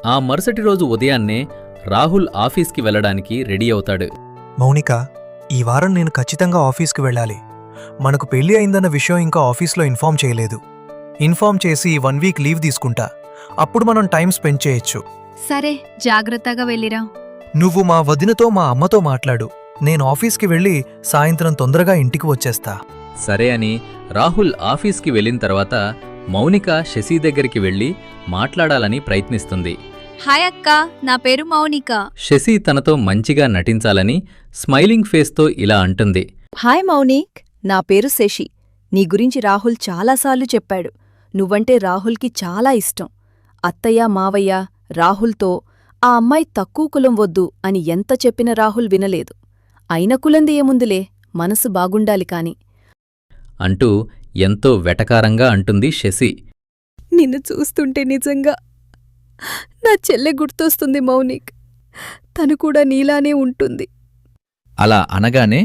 ఆ మరుసటి రోజు ఉదయాన్నే రాహుల్ ఆఫీస్కి వెళ్ళడానికి రెడీ అవుతాడు. మౌనిక, ఈ వారం నేను ఖచ్చితంగా ఆఫీస్కి వెళ్ళాలి. మనకు పెళ్లి అయిందన్న విషయం ఇంకా ఆఫీస్లో ఇన్ఫార్మ్ చేయలేదు. ఇన్ఫార్మ్ చేసి 1 వీక్ లీవ్ తీసుకుంటా. అప్పుడు మనం టైం స్పెండ్ చేయొచ్చు. సరే, జాగ్రత్తగా వెళ్ళిరా. నువ్వు మా వదినతో మా అమ్మతో మాట్లాడు. నేను ఆఫీస్కి వెళ్ళి సాయంత్రం తొందరగా ఇంటికి వచ్చేస్తా. సరే అని రాహుల్ ఆఫీస్కి వెళ్ళిన తర్వాత మౌనిక శశి దగ్గరికి వెళ్ళి మాట్లాడాలని ప్రయత్నిస్తుంది. హాయ్ అక్క, నా పేరు మౌనిక. శశి తనతో మంచిగా నటించాలని స్మైలింగ్ ఫేస్తో ఇలా అంటుంది. హాయ్ మౌనిక్, నా పేరు శశి. నీ గురించి రాహుల్ చాలాసార్లు చెప్పాడు. నువ్వంటే రాహుల్కి చాలా ఇష్టం. అత్తయ్య మావయ్య రాహుల్తో ఆ అమ్మాయి తక్కువ కులం వద్దు అని ఎంత చెప్పిన రాహుల్ వినలేదు. అయిన కులంది ఏముందిలే, మనసు బాగుండాలి కాని అంటూ ఎంతో వెటకారంగా అంటుంది శశి. నిన్ను చూస్తుంటే నిజంగా నా చెల్లె గుర్తొస్తుంది మౌనిక్. తను కూడా నీలానే ఉంటుంది. అలా అనగానే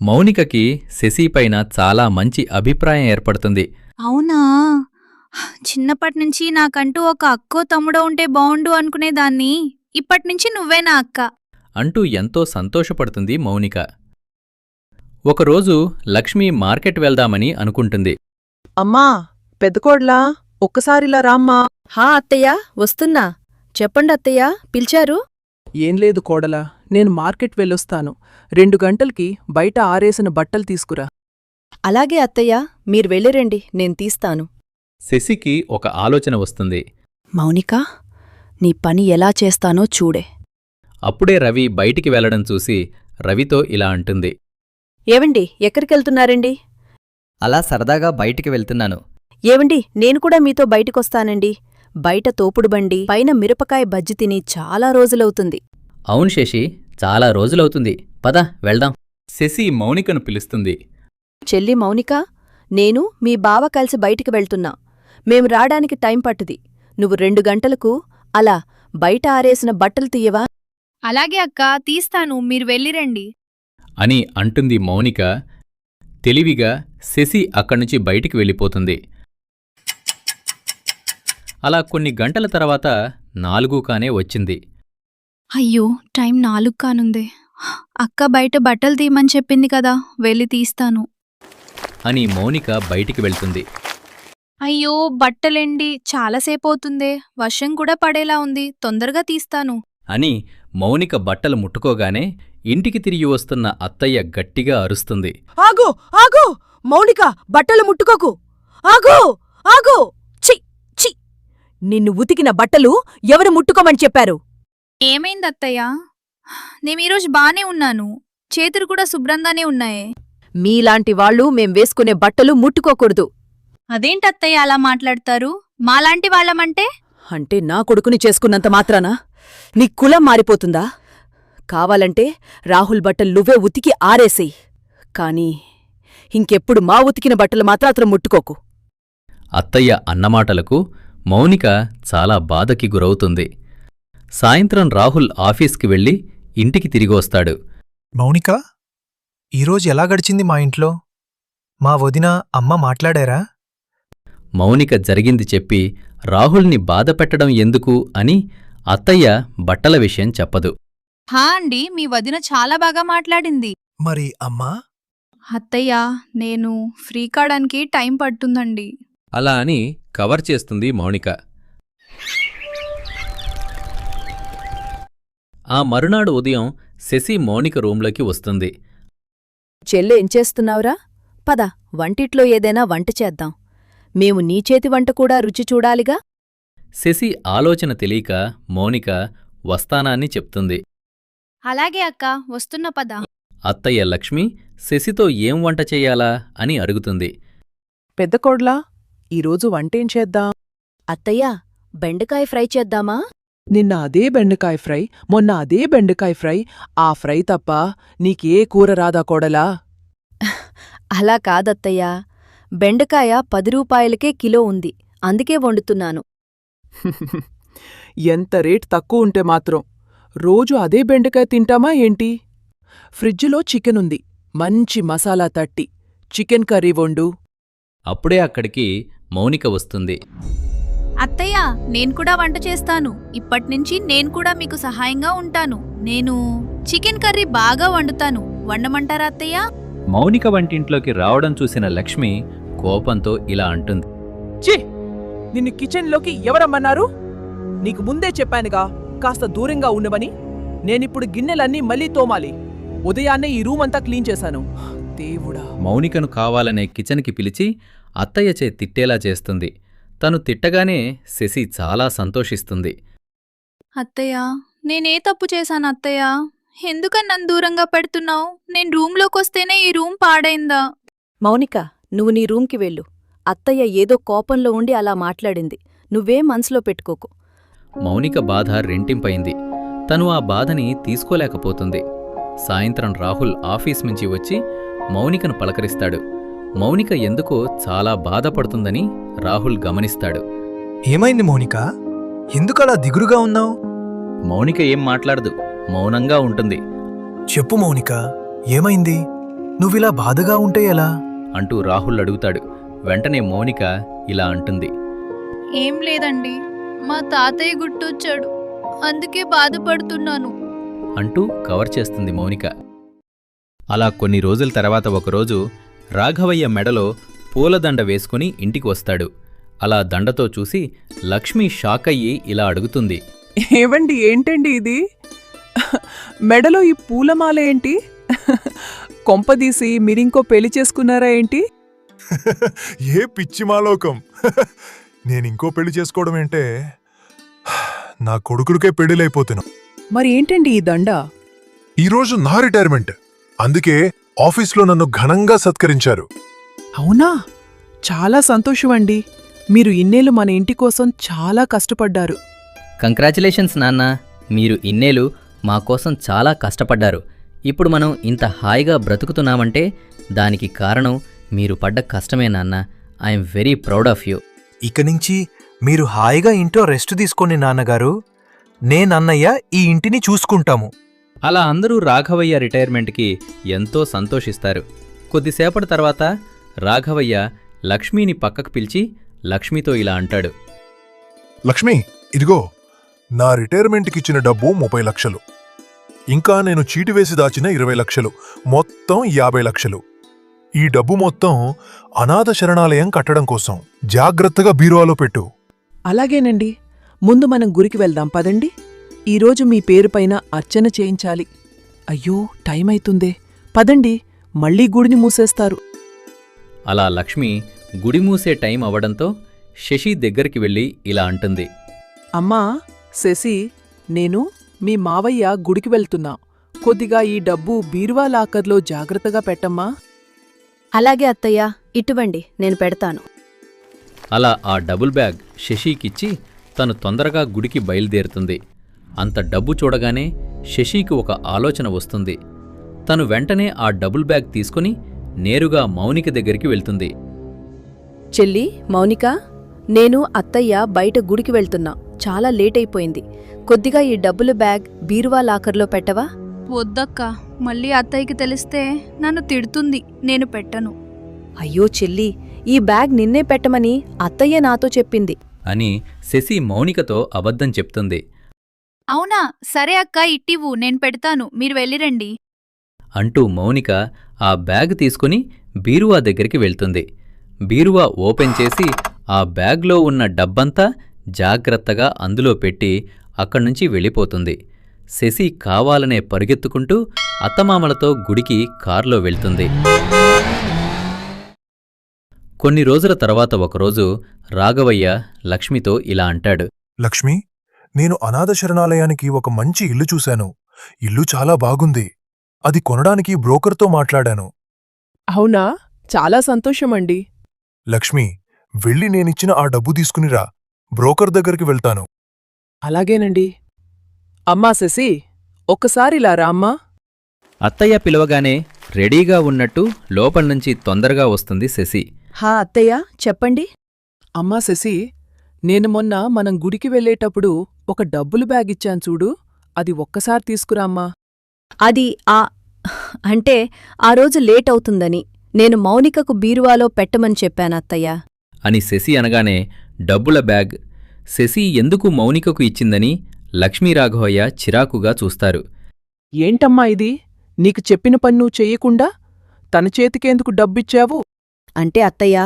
మౌనికకి శశిపైన చాలా మంచి అభిప్రాయం ఏర్పడుతుంది. అవునా, చిన్నప్పటినుంచి నాకంటూ ఒక అక్కో తమ్ముడో ఉంటే బావుండు అనుకునేదాన్ని. ఇప్పటినుంచి నువ్వే నా అక్క అంటూ ఎంతో సంతోషపడుతుంది మౌనిక. ఒకరోజు లక్ష్మి మార్కెట్ వెళ్దామని అనుకుంటుంది. అమ్మా, పెద్దకోడ్లా, ఒక్కసారిలా రామ్మా. హా అత్తయ్య, వస్తున్నా. చెప్పండి అత్తయ్య, పిలిచారు? ఏం లేదు కోడలా, నేను మార్కెట్ వెళ్ళొస్తాను. 2 గంటలకి బయట ఆరేసిన బట్టలు తీసుకురా. అలాగే అత్తయ్య, మీరు వెళ్ళిరండి, నేను తీస్తాను. శశికి ఒక ఆలోచన వస్తుంది. మౌనిక, నీ పని ఎలా చేస్తానో చూడే. అప్పుడే రవి బయటికి వెళ్లడం చూసి రవితో ఇలా అంటుంది. ఏవండి, ఎక్కడికెళ్తున్నారండి? అలా సరదాగా బయటికి వెళ్తున్నాను. ఏవండి, నేను కూడా మీతో బయటికొస్తానండి. బయట తోపుడు బండి పైన మిరపకాయ బజ్జి తిని చాలా రోజులవుతుంది. అవును శశి, చాలా రోజులవుతుంది. పద వెళ్దాం. శశి మౌనికను పిలుస్తుంది. చెల్లి మౌనిక, నేను మీ బావ కలిసి బయటికి వెళ్తున్నా. మేం రాడానికి టైం పట్టుది. నువ్వు 2 గంటలకు అలా బయట ఆరేసిన బట్టలు తీయవా? అలాగే అక్క, తీస్తాను, మీరు వెళ్ళిరండి అని అంటుంది మౌనిక. తెలివిగా శశి అక్కడ్నుంచి బయటికి వెళ్ళిపోతుంది. అలా కొన్ని గంటల తర్వాత 4 కానే వచ్చింది. అయ్యో, టైం 4 కానుందే. అక్క బయట బట్టలు తీయమని చెప్పింది కదా, వెళ్ళి తీస్తాను. అని మౌనిక బయటికి వెళ్తుంది. అయ్యో, బట్టలెండి, చాలాసేపవుతుందే. వర్షం కూడా పడేలా ఉంది, తొందరగా తీస్తాను అని మౌనిక బట్టలు ముట్టుకోగానే ఇంటికి తిరిగి వస్తున్న అత్తయ్య గట్టిగా అరుస్తుంది. ఆగు, ఆగు! మౌనిక, బట్టలు ముట్టుకోకు! ఆగు, ఆగు! చి చి! నిన్ను ఉతికిన బట్టలు ఎవరు ముట్టుకోమని చెప్పారు? ఏమైంది అత్తయ్య? నేనీరోజు బానే ఉన్నాను, చేతులు కూడా శుభ్రంగానే ఉన్నాయే. మీలాంటి వాళ్ళు మేం వేసుకునే బట్టలు ముట్టుకోకూడదు. అదేంటత్తయ్య అలా మాట్లాడతారు? మాలాంటి వాళ్ళమంటే? అంటే నా కొడుకుని చేసుకున్నంత మాత్రానా నీ కులం మారిపోతుందా? కావాలంటే రాహుల్ బట్టలు నువ్వే ఉతికి ఆరేసేయ్. కాని ఇంకెప్పుడు మా ఉతికిన బట్టలు మాత్రం అతను ముట్టుకోకు. అత్తయ్య అన్నమాటలకు మౌనిక చాలా బాధకి గురవుతుంది. సాయంత్రం రాహుల్ ఆఫీస్కి వెళ్ళి ఇంటికి తిరిగొస్తాడు. మౌనిక, ఈరోజు ఎలా గడిచింది మా ఇంట్లో? మా వదిన అమ్మ మాట్లాడారా? మౌనిక జరిగింది చెప్పి రాహుల్ని బాధపెట్టడం ఎందుకు అని అత్తయ్య బట్టల విషయం చెప్పదు. హా అండి, మీ వదిన చాలా బాగా మాట్లాడింది. మరి అమ్మా? అత్తయ్య, నేను ఫ్రీ కాడానికి టైం పడుతుందండి. అలా అని కవర్ చేస్తుంది మౌనిక. ఆ మరునాడు ఉదయం శశి మౌనిక రూంలోకి వస్తుంది. చెల్లె ఏం చేస్తున్నావురా? పద, వంటిట్లో ఏదైనా వంట చేద్దాం. మేము నీ చేతి వంట కూడా రుచి చూడాలిగా. శశి ఆలోచన తెలియక మౌనిక వస్తానాన్ని చెప్తుంది. అలాగే అక్క, వస్తున్న పద. అత్తయ్య లక్ష్మి శశితో ఏం వంట చెయ్యాలా అని అడుగుతుంది. పెద్దకోడ్లా, ఈరోజు వంటేం చేద్దాం? అత్తయ్యా, బెండకాయ ఫ్రై చేద్దామా? నిన్న అదే బెండకాయ ఫ్రై, మొన్న అదే బెండకాయ ఫ్రై. ఆ ఫ్రై తప్ప నీకే కూర రాదా కోడలా? అలా కాదత్తయ్యా, బెండకాయ 10 రూపాయలకే కిలో ఉంది, అందుకే వండుతున్నాను. ఎంత రేట్ తక్కువ ఉంటే మాత్రం రోజు అదే బెండకాయ తింటామా ఏంటి? ఫ్రిడ్జ్లో చికెన్ ఉంది, మంచి మసాలా తట్టి చికెన్ కర్రీ వండు. అప్పుడే అక్కడికి మౌనిక వస్తుంది. అత్తయ్య నేను కూడా వంట చేస్తాను. ఇప్పట్నుంచి నేను కూడా మీకు సహాయంగా ఉంటాను. నేను చికెన్ కర్రీ బాగా వండుతాను. వండమంటారా అత్తయ్య? మౌనిక వంటింట్లోకి రావడం చూసిన లక్ష్మి కోపంతో ఇలా అంటుంది. ఛీ! నిన్ను కిచెన్లోకి ఎవరమ్మన్నారు? నీకు ముందే చెప్పానుగా కాస్త దూరంగా ఉండమని. నేనిప్పుడు గిన్నెలన్నీ మళ్ళీ తోమాలి. ఉదయాన్నే ఈ రూమ్ అంతా క్లీన్ చేశాను. దేవుడా! మౌనికను కావాలనే కిచెన్కి పిలిచి అత్తయ్యచే తిట్టేలా చేస్తుంది. తను తిట్టగానే శశి చాలా సంతోషిస్తుంది. అత్తయ్య నేనే తప్పు చేశాను అత్తయ్య? ఎందుకని నన్ను దూరంగా పెడుతున్నావు? నేను రూమ్లోకొస్తేనే ఈ రూమ్ పాడైందా? మౌనిక, నువ్వు నీ రూమ్కి వెళ్ళు. అత్తయ్య ఏదో కోపంలో ఉండి అలా మాట్లాడింది. నువ్వేం మనసులో పెట్టుకోకు. మౌనిక బాధ రెంటింపైంది. తను ఆ బాధని తీసుకోలేకపోతుంది. సాయంత్రం రాహుల్ ఆఫీస్ నుంచి వచ్చి మౌనికను పలకరిస్తాడు. మౌనిక ఎందుకో చాలా బాధపడుతుందని రాహుల్ గమనిస్తాడు. ఏమైంది మౌనిక? ఎందుకలా దిగురుగా ఉన్నావు? మౌనిక ఏం మాట్లాడదు, మౌనంగా ఉంటుంది. చెప్పు మౌనిక, ఏమైంది? నువ్విలా బాధగా ఉంటే ఎలా? అంటూ రాహుల్ అడుగుతాడు. వెంటనే మౌనిక ఇలా అంటుంది. ఏం లేదండి, మా తాతయ్య గుర్తొచ్చాడు, అందుకే బాధపడుతున్నాను అంటూ కవర్ చేస్తుంది మౌనిక. అలా కొన్ని రోజుల తర్వాత ఒకరోజు రాఘవయ్య మెడలో పూలదండ వేసుకుని ఇంటికి వస్తాడు. అలా దండతో చూసి లక్ష్మి షాకయ్యి ఇలా అడుగుతుంది. ఏవండి, ఏంటండి ఇది? మెడలో ఈ పూలమాల ఏంటి? కొంపదీసి మీరింకో పెళ్లి చేసుకున్నారా ఏంటి? ఏ పిచ్చి మాలోకం! నేనింకో పెళ్లి చేసుకోవడం ఏంటే? నా కొడుకులకే పెళ్లిలైపోతున్నా. మరి ఏంటండి ఈ దండ? ఈరోజు నా రిటైర్మెంట్, అందుకే ఆఫీస్లో నన్ను ఘనంగా సత్కరించారు. అవునా? చాలా సంతోషమండి. మీరు ఇన్నేళ్ళు మన ఇంటి కోసం చాలా కష్టపడ్డారు. కంగ్రాచులేషన్స్ నాన్న, మీరు ఇన్నేళ్ళు మా కోసం చాలా కష్టపడ్డారు. ఇప్పుడు మనం ఇంత హాయిగా బ్రతుకుతున్నామంటే దానికి కారణం మీరు పడ్డ కష్టమే నాన్న. I'm very proud of you. ఇక నుంచి మీరు హాయిగా ఇంట్లో రెస్ట్ తీసుకోండి నాన్నగారు. నేనన్నయ్య ఈ ఇంటిని చూసుకుంటాము. అలా అందరూ రాఘవయ్య రిటైర్మెంట్కి ఎంతో సంతోషిస్తారు. కొద్దిసేపటి తర్వాత రాఘవయ్య లక్ష్మిని పక్కకు పిలిచి లక్ష్మితో ఇలా అంటాడు. లక్ష్మి, ఇదిగో నా రిటైర్మెంట్కిచ్చిన డబ్బు 30 లక్షలు. ఇంకా నేను చీటి వేసి దాచిన 20 లక్షలు, మొత్తం 50 లక్షలు. ఈ డబ్బు మొత్తం అనాథ శరణాలయం కట్టడం కోసం జాగ్రత్తగా బీరువాలో పెట్టు. అలాగేనండి. ముందు మనం గురికి వెళ్దాం పదండి. ఈరోజు మీ పేరుపైన అర్చన చేయించాలి. అయ్యో, టైం అయితుందే. పదండి, మళ్ళీ గుడిని మూసేస్తారు. అలా లక్ష్మి గుడి మూసే టైం అవడంతో శశి దగ్గరికి వెళ్ళి ఇలా అంటుంది. అమ్మా శశి, నేను మీ మావయ్య గుడికి వెళ్తున్నా. కొద్దిగా ఈ డబ్బు బీరువా లాకర్లో జాగ్రత్తగా పెట్టమ్మా. అలాగే అత్తయ్య, ఇటువంటి నేను పెడతాను. అలా ఆ డబుల్ బ్యాగ్ శశికిచ్చి తను తొందరగా గుడికి బయలుదేరుతుంది. అంత డబ్బు చూడగానే శశికి ఒక ఆలోచన వస్తుంది. తను వెంటనే ఆ డబుల్ బ్యాగ్ తీసుకుని నేరుగా మౌనిక దగ్గరికి వెళ్తుంది. చెల్లి మౌనిక, నేను అత్తయ్య బయట గుడికి వెళ్తున్నా. చాలా లేట్ అయిపోయింది. కొద్దిగా ఈ డబ్బుల బ్యాగ్ బీరువా లాకర్లో పెట్టవా? వద్దక్క, మళ్ళీ అత్తయ్యకి తెలిస్తే నన్ను తిడుతుంది. నేను పెట్టను. అయ్యో చెల్లి, ఈ బ్యాగ్ నిన్నే పెట్టమని అత్తయ్య నాతో చెప్పింది అని శశి మౌనికతో అబద్ధం చెప్తుంది. అవునా? సరే అక్క, ఇట్టివ్వు, నేను పెడతాను, మీరు వెళ్ళిరండి అంటూ మౌనిక ఆ బ్యాగ్ తీసుకుని బీరువా దగ్గరికి వెళ్తుంది. బీరువా ఓపెన్ చేసి ఆ బ్యాగ్లో ఉన్న డబ్బంతా జాగ్రత్తగా అందులో పెట్టి అక్కడ్నుంచి వెళ్ళిపోతుంది. శశి కావాలనే పరుగెత్తుకుంటూ అత్తమామలతో గుడికి కార్లో వెళ్తుంది. కొన్ని రోజుల తర్వాత ఒకరోజు రాఘవయ్య లక్ష్మితో ఇలా అంటాడు. లక్ష్మి, నేను అనాథ శరణాలయానికి ఒక మంచి ఇల్లు చూశాను. ఇల్లు చాలా బాగుంది. అది కొనడానికి బ్రోకర్తో మాట్లాడాను. అవునా? చాలా సంతోషమండి. లక్ష్మి, వెళ్ళి నేనిచ్చిన ఆ డబ్బు తీసుకునిరా. బ్రోకర్ దగ్గరికి వెళ్తాను. అలాగేనండి. అమ్మా శశి, ఒక్కసారిలా రామ్మా. అత్తయ్య పిలవగానే రెడీగా ఉన్నట్టు లోపల్నుంచి తొందరగా వస్తుంది శశి. హా అత్తయ్య, చెప్పండి. అమ్మా శశి, నేను మొన్న మనం గుడికి వెళ్ళేటప్పుడు ఒక డబ్బుల బ్యాగ్ ఇచ్చాను చూడు, అది ఒక్కసారి తీసుకురామ్మా. అది అంటే ఆ రోజు లేట్ అవుతుందని నేను మౌనికకు బీరువాలో పెట్టమని చెప్పాను అత్తయ్య. అని శశి అనగానే డబ్బుల బ్యాగ్ శశి ఎందుకు మౌనికకు ఇచ్చిందని లక్ష్మీరాఘవయ్య చిరాకుగా చూస్తారు. ఏంటమ్మా ఇది? నీకు చెప్పిన పని నువ్వు చెయ్యకుండా తన చేతికేందుకు డబ్బిచ్చావు? అంటే అత్తయ్య,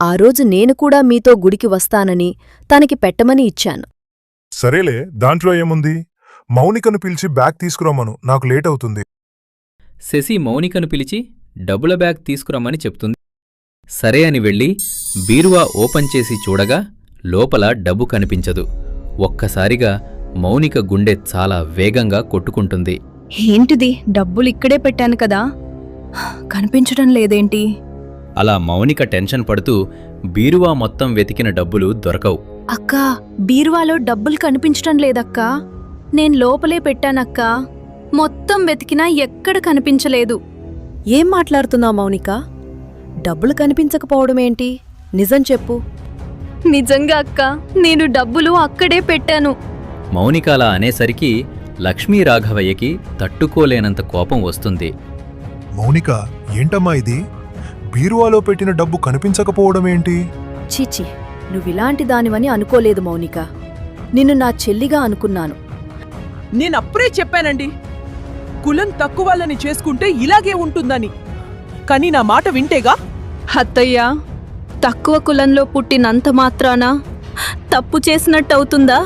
ఆ రోజు నేను కూడా మీతో గుడికి వస్తానని తనకి పెట్టమని ఇచ్చాను. సరేలే, దాంట్లో ఏముంది? మౌనికను పిలిచి బ్యాగ్ తీసుకురమ్మను, నాకు లేట్ అవుతుంది. శశి మౌనికను పిలిచి డబ్బుల బ్యాగ్ తీసుకురమ్మని చెప్తుంది. సరే అని వెళ్ళి బీరువా ఓపెన్ చేసి చూడగా లోపల డబ్బు కనిపించదు. ఒక్కసారిగా మౌనిక గుండె చాలా వేగంగా కొట్టుకుంటుంది. ఏంటిది, డబ్బులిక్కడే పెట్టాను కదా, కనిపించడం లేదేంటి? అలా మౌనిక టెన్షన్ పడుతూ బీరువా మొత్తం వెతికిన డబ్బులు దొరకవు. అక్కా, బీరువాలో డబ్బులు కనిపించటం లేదక్కా. నేను లోపలే పెట్టానక్కా. మొత్తం వెతికినా ఎక్కడ కనిపించలేదు. ఏం మాట్లాడుతున్నావు మౌనిక? డబ్బులు కనిపించకపోవడమేంటి? నిజం చెప్పు. నిజంగా అక్కా, నేను డబ్బులు అక్కడే పెట్టాను. మౌనిక అలా అనేసరికి లక్ష్మీరాఘవయ్యకి తట్టుకోలేనంత కోపం వస్తుంది. మౌనిక, ఏంటమ్మా ఇది? బీరువాలో పెట్టిన డబ్బు కనిపించకపోవడమేంటి? చీచి, నువ్విలాంటి దానివని అనుకోలేదు మౌనిక. నిన్ను నా చెల్లిగా అనుకున్నాను. నేనప్పుడే చెప్పానండి, కులం తక్కువ వాళ్ళని చేసుకుంటే ఇలాగే ఉంటుందని. కానీ నా మాట వింటేగా? అత్తయ్యా, తక్కువ కులంలో పుట్టినంత మాత్రాన తప్పు చేసినట్టవుతుందా?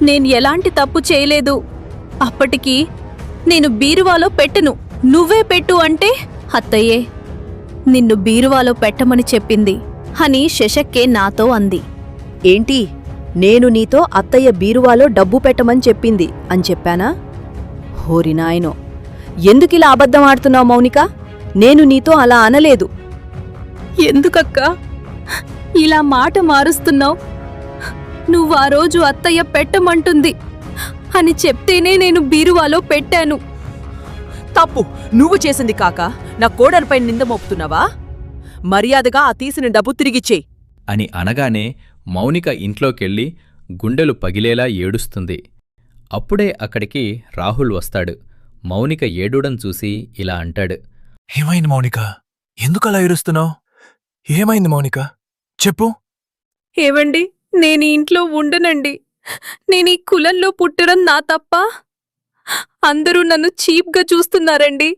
నేను ఎలాంటి తప్పు చేయలేదు. అప్పటికి నేను బీరువాలో పెట్టను, నువ్వే పెట్టు అంటే అత్తయ్యే నిన్ను బీరువాలో పెట్టమని చెప్పింది అని శశక్కే నాతో అంది. ఏంటి, నేను నీతో అత్తయ్య బీరువాలో డబ్బు పెట్టమని చెప్పింది అని చెప్పానా? హోరినాయనో, ఎందుకిలా అబద్ధం ఆడుతున్నావు మౌనిక? నేను నీతో అలా అనలేదు. ఎందుకక్కా ఇలా మాట మారుస్తున్నావు? నువ్వా రోజు అత్తయ్య పెట్టమంటుంది అని చెప్తేనే నేను బీరువాలో పెట్టాను. తప్పు నువ్వు చేసింది కాక నా కోడలిపై నింద మోపుతున్నావా? మర్యాదగా ఆ తీసిన డబ్బు తిరిగిచ్చేయి అని అనగానే మౌనిక ఇంట్లోకెళ్ళి గుండెలు పగిలేలా ఏడుస్తుంది. అప్పుడే అక్కడికి రాహుల్ వస్తాడు. మౌనిక ఏడూడం చూసి ఇలా అంటాడు. ఏమైంది మౌనిక? ఎందుకలా ఏడుస్తున్నావు? ఏమైంది మౌనిక? చెప్పు. ఏవండి, నేను ఇంట్లో ఉండనండి. నేనీ కులంలో పుట్టడం నా తప్ప? అందరూ నన్ను చీప్గా చూస్తున్నారండి.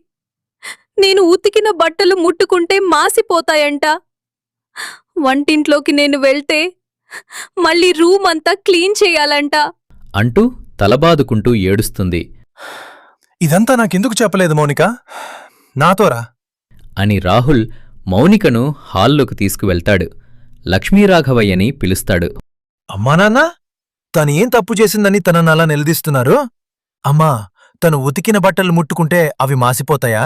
నేను ఉతికిన బట్టలు ముట్టుకుంటే మాసిపోతాయంట. వంటింట్లోకి నేను వెళ్తే మళ్ళీ రూమ్ అంతా క్లీన్ చేయాలంట అంటూ తలబాదుకుంటూ ఏడుస్తుంది. ఇదంతా నాకెందుకు చెప్పలేదు మౌనిక? నాతోరా. అని రాహుల్ మౌనికను హాల్లోకి తీసుకువెళ్తాడు. లక్ష్మీరాఘవయ్యని పిలుస్తాడు. అమ్మా నాన్న, తను ఏం తప్పు చేసిందని తనను అలా నిలదీస్తున్నారు? అమ్మా, తను ఉతికిన బట్టలు ముట్టుకుంటే అవి మాసిపోతాయా?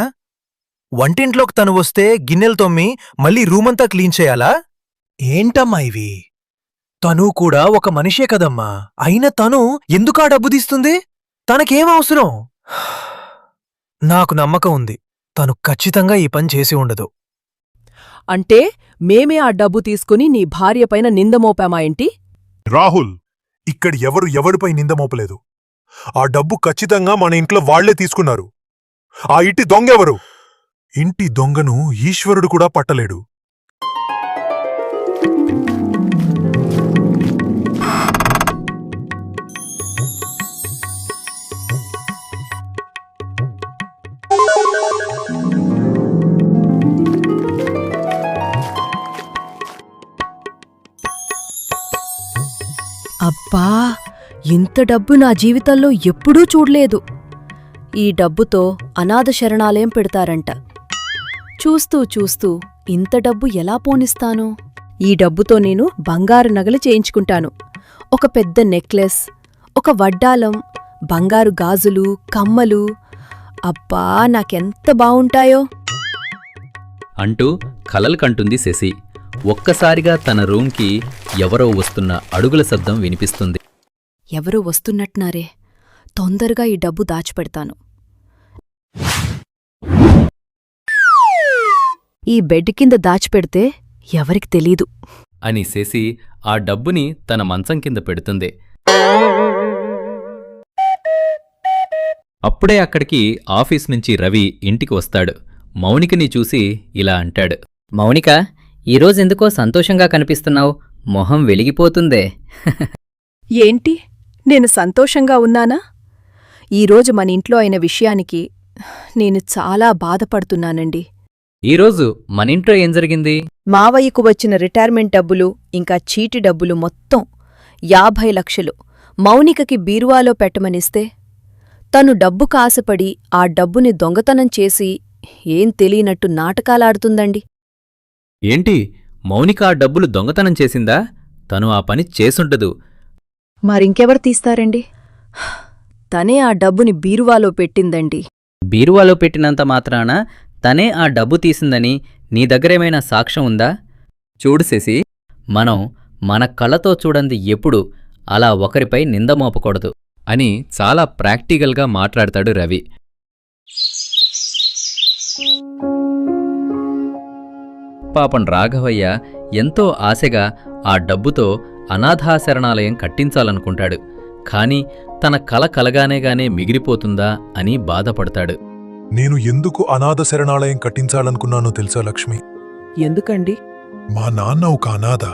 వంటింట్లోకి తను వస్తే గిన్నెలు తొమ్మి మళ్ళీ రూమంతా క్లీన్ చేయాలా? ఏంటమ్మా ఇవి? తను కూడా ఒక మనిషే కదమ్మా. అయినా తను ఎందుకా డబ్బు తీస్తుంది? తనకేం అవసరం? నాకు నమ్మకం ఉంది, తను ఖచ్చితంగా ఈ పని చేసి ఉండదు. అంటే మేమే ఆ డబ్బు తీసుకుని నీ భార్యపైన నింద మోపామా ఏంటి? రాహుల్, ఇక్కడ ఎవరిపై నింద మోపలేదు. ఆ డబ్బు ఖచ్చితంగా మన ఇంట్లో వాళ్లే తీసుకున్నారు. ఆ ఇంటి దొంగెవరు? ఇంటి దొంగను ఈశ్వరుడు కూడా పట్టలేడు. అబ్బా, ఇంత డబ్బు నా జీవితంలో ఎప్పుడూ చూడలేదు. ఈ డబ్బుతో అనాథ శరణాలయం పెడతారంట. చూస్తూ చూస్తూ ఇంత డబ్బు ఎలా పోనిస్తాను? ఈ డబ్బుతో నేను బంగారు నగలు చేయించుకుంటాను. ఒక పెద్ద నెక్లెస్, ఒక వడ్డాలం, బంగారు గాజులు, కమ్మలు. అబ్బా, నాకెంత బావుంటాయో! అంటూ కలలు కంటుంది శశి. ఒక్కసారిగా తన రూంకి ఎవరో వస్తున్న అడుగుల శబ్దం వినిపిస్తుంది. ఎవరో వస్తున్నట్టున్నారే, తొందరగా ఈ డబ్బు దాచిపెడతాను. ఈ బెడ్ కింద దాచిపెడితే ఎవరికి తెలీదు అని శశి ఆ డబ్బుని తన మంచం కింద పెడుతుంది. అప్పుడే అక్కడికి ఆఫీస్ నుంచి రవి ఇంటికి వస్తాడు. మౌనికని చూసి ఇలా అంటాడు. మౌనిక, ఈరోజెందుకో సంతోషంగా కనిపిస్తున్నావు? మొహం వెలిగిపోతుందే. ఏంటి నేను సంతోషంగా ఉన్నానా? ఈరోజు మన ఇంట్లో అయిన విషయానికి నేను చాలా బాధపడుతున్నానండి. ఈరోజు మనింట్లో ఏం జరిగింది? మావయ్యకు వచ్చిన రిటైర్మెంట్ డబ్బులు ఇంకా చీటి డబ్బులు మొత్తం 50 లక్షలు మౌనికకి బీరువాలో పెట్టమనిస్తే తను డబ్బు కాసపడి ఆ డబ్బుని దొంగతనం చేసి ఏం తెలియనట్టు నాటకాలాడుతుందండి. ఏంటి, మౌనిక ఆ డబ్బులు దొంగతనం చేసిందా? తను ఆ పని చేసుండదు. మరింకెవరు తీస్తారండి? తనే ఆ డబ్బుని బీరువాలో పెట్టిందండి. బీరువాలో పెట్టినంత మాత్రాన తనే ఆ డబ్బు తీసిందని నీ దగ్గరేమైనా సాక్ష్యం ఉందా? చూడు శశి, మనం మన కళ్ళతో చూడంది ఎప్పుడు అలా ఒకరిపై నింద మోపకూడదు అని చాలా ప్రాక్టికల్గా మాట్లాడతాడు రవి. పాపం రాఘవయ్య ఎంతో ఆశగా ఆ డబ్బుతో అనాథాశరణాలయం కట్టించాలనుకుంటాడు. కాని తన కల కలగానేగానే మిగిలిపోతుందా అని బాధపడతాడు. నేను ఎందుకు అనాథ శరణాలయం కట్టించాలనుకున్నానో తెలుసా లక్ష్మి? ఎందుకండి? మా నాన్న ఒక అనాథ.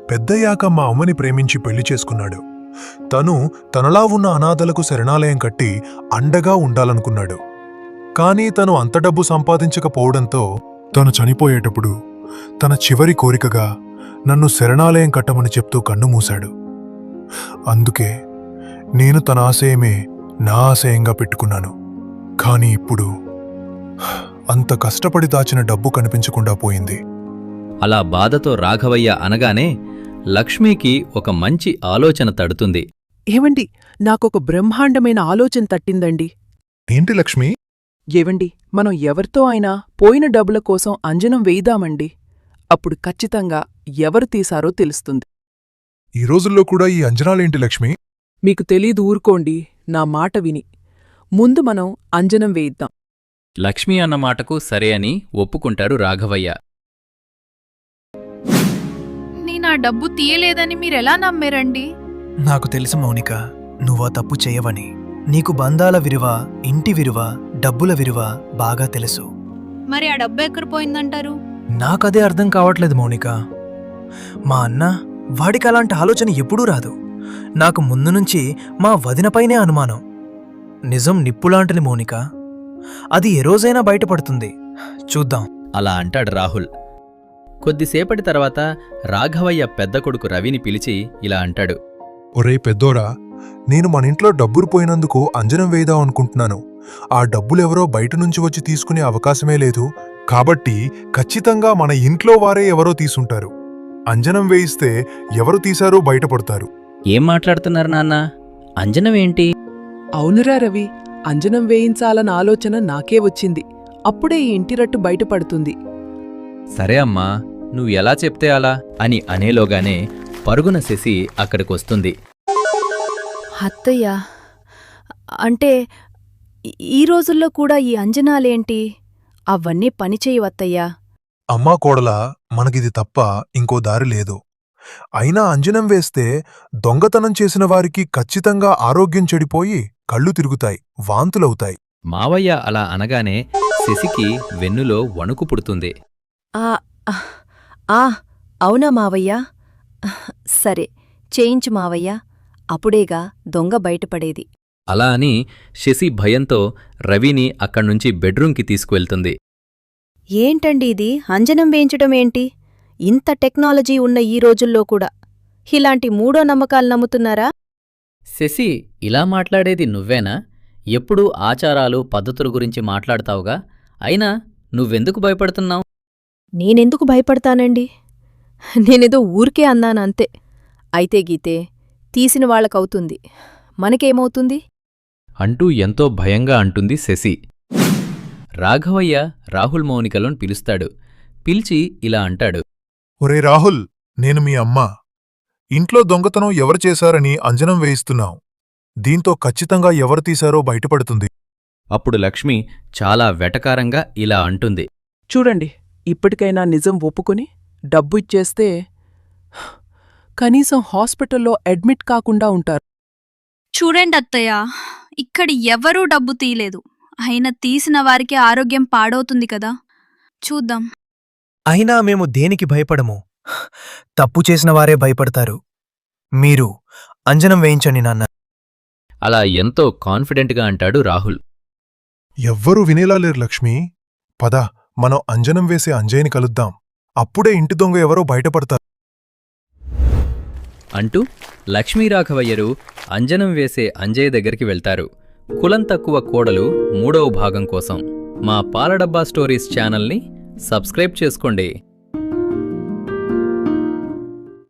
పెద్దయ్యాక మా అమ్మని ప్రేమించి పెళ్లి చేసుకున్నాడు. తను తనలా ఉన్న అనాథలకు శరణాలయం కట్టి అండగా ఉండాలనుకున్నాడు. కానీ తను అంత డబ్బు సంపాదించకపోవడంతో తను చనిపోయేటప్పుడు తన చివరి కోరికగా నన్ను శరణాలయం కట్టమని చెప్తూ కన్ను మూశాడు. అందుకే నేను తన ఆశయమే నా ఆశయంగా పెట్టుకున్నాను. కానీ ఇప్పుడు అంత కష్టపడి దాచిన డబ్బు కనిపించకుండా పోయింది. అలా బాధతో రాఘవయ్య అనగానే లక్ష్మికి ఒక మంచి ఆలోచన తడుతుంది. ఏవండి, నాకొక బ్రహ్మాండమైన ఆలోచన తట్టిందండి. ఏంటి లక్ష్మి? ఏవండి, మనం ఎవరితో అయినా పోయిన డబ్బుల కోసం అంజనం వేయిదామండి. అప్పుడు ఖచ్చితంగా ఎవరు తీశారో తెలుస్తుంది. ఈ రోజుల్లో కూడా ఈ అంజనాలేంటి లక్ష్మి? మీకు తెలీదు, ఊరుకోండి, నా మాట విని. ముందు మనం అంజనం వేయిద్దాం. లక్ష్మి అన్న మాటకు సరే అని ఒప్పుకుంటాడు రాఘవయ్య. నేనా డబ్బు తీయలేదని మీరెలా నమ్మారండి? నాకు తెలుసు మౌనిక, నువ్వా తప్పు చేయవని. నీకు బంధాల విలువ, ఇంటి విలువ, డబ్బుల విలువ బాగా తెలుసు. మరి ఆ డబ్బు ఎక్కడ పోయిందంటారు? నాకదే అర్థం కావట్లేదు మౌనిక. మా అన్న, వాడికి అలాంటి ఆలోచన ఎప్పుడూ రాదు. నాకు ముందు నుంచి మా వదినపైనే అనుమానం. నిజం నిప్పులాంటిది మౌనిక. అది ఏ రోజైనా బయటపడుతుంది. చూద్దాం. అలా అంటాడు రాహుల్. కొద్దిసేపటి తర్వాత రాఘవయ్య పెద్ద కొడుకు రవిని పిలిచి ఇలా అంటాడు. ఒరే పెద్దోరా, నేను మన ఇంట్లో డబ్బులు పోయినందుకు అంజనం వేద్దాం అనుకుంటున్నాను. ఆ డబ్బులెవరో బయట నుంచి వచ్చి తీసుకునే అవకాశమే లేదు. కాబట్టి ఖచ్చితంగా మన ఇంట్లో వారే ఎవరో తీసుంటారు. అంజనం వేయిస్తే ఎవరు తీశారో బయటపడతారు. ఏం మాట్లాడుతున్నారు నాన్న? అంజనం ఏంటి? అవునురా రవి, అంజనం వేయించాలన్న ఆలోచన నాకే వచ్చింది. అప్పుడే ఈ ఇంటిరట్టు బయటపడుతుంది. సరే అమ్మా, నువ్వు ఎలా చెప్తే అలా అని అనేలోగానే పరుగున శశి అక్కడికొస్తుంది. అత్తయ్య, అంటే ఈ రోజుల్లో కూడా ఈ అంజనాలేంటి? అవన్నీ పనిచేయవత్తయ్యా. అమ్మా కోడలా, మనకిది తప్ప ఇంకో దారి లేదు. అయినా అంజనం వేస్తే దొంగతనం చేసిన వారికి ఖచ్చితంగా ఆరోగ్యం చెడిపోయి కళ్ళు తిరుగుతాయి, వాంతులవుతాయి. మావయ్య అలా అనగానే శశికి వెన్నులో వణుకు పుడుతుంది. అవునా మావయ్యా? సరే, చేయించు మావయ్యా. అప్పుడేగా దొంగ బయటపడేది. అలా అని శశి భయంతో రవిని అక్కడ్నుంచి బెడ్రూంకి తీసుకువెళ్తుంది. ఏంటండి ఇది, అంజనం వేయించడం ఏంటి? ఇంత టెక్నాలజీ ఉన్న ఈ రోజుల్లో కూడా ఇలాంటి మూఢో నమ్మకాలు నమ్ముతున్నారా? శశి, ఇలా మాట్లాడేది నువ్వేనా? ఎప్పుడూ ఆచారాలు పద్ధతుల గురించి మాట్లాడతావుగా. అయినా నువ్వెందుకు భయపడుతున్నావు? నేనెందుకు భయపడతానండి? నేనేదో ఊరికే అన్నానంతే. అయితే గీతే తీసిన వాళ్ళకవుతుంది, మనకేమవుతుంది? అంటూ ఎంతో భయంగా అంటుంది శశి. రాఘవయ్య రాహుల్ మౌనికలను పిలుస్తాడు. పిలిచి ఇలా అంటాడు. ఒరే రాహుల్, నేను మీ అమ్మ. ఇంట్లో దొంగతనం ఎవరు చేశారని అంజనం వేయిస్తున్నాం. దీంతో ఖచ్చితంగా ఎవరు తీశారో బయటపడుతుంది. అప్పుడు లక్ష్మి చాలా వెటకారంగా ఇలా అంటుంది. చూడండి, ఇప్పటికైనా నిజం ఒప్పుకుని డబ్బు ఇచ్చేస్తే కనీసం హాస్పిటల్లో అడ్మిట్ కాకుండా ఉంటారు. చూడండి అత్తయ్య, ఇక్కడ ఎవరూ డబ్బు తీయలేదు. అయినా తీసిన వారికి ఆరోగ్యం పాడవుతుంది కదా. చూద్దాం. అయినా మేము దేనికి భయపడము. తప్పు చేసిన వారే భయపడతారు. మీరు అంజనం వేయించండి నాన్న. అలా ఎంతో కాన్ఫిడెంట్గా అంటాడు రాహుల్. ఎవ్వరూ వినేలా లేరు లక్ష్మి. పద, మనం అంజనం వేసే అంజయ్యని కలుద్దాం. అప్పుడే ఇంటి దొంగ ఎవరో బయటపడతారు. అంటూ లక్ష్మీరాఘవయ్యరు అంజనం వేసే అంజయ్య దగ్గరికి వెళ్తారు. కులం తక్కువ కోడలు 3వ భాగం కోసం మా పాలడబ్బా స్టోరీస్ ఛానల్ని సబ్స్క్రైబ్ చేసుకోండి.